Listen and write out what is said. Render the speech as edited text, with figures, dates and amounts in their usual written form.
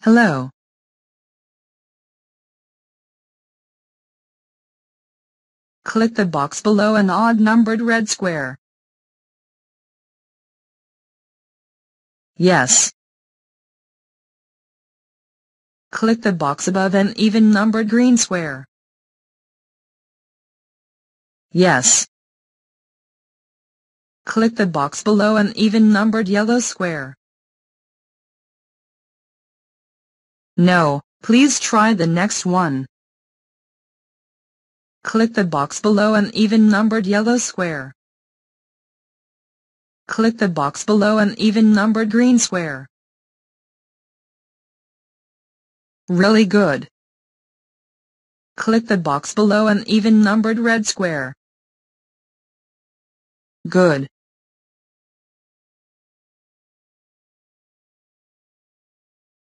Hello. Click the box below an odd-numbered red square. Yes. Click the box above an even-numbered green square. Yes. Click the box below an even-numbered yellow square. No, please try the next one. Click the box below an even-numbered yellow square. Click the box below an even-numbered green square. Really good. Click the box below an even-numbered red square. Good.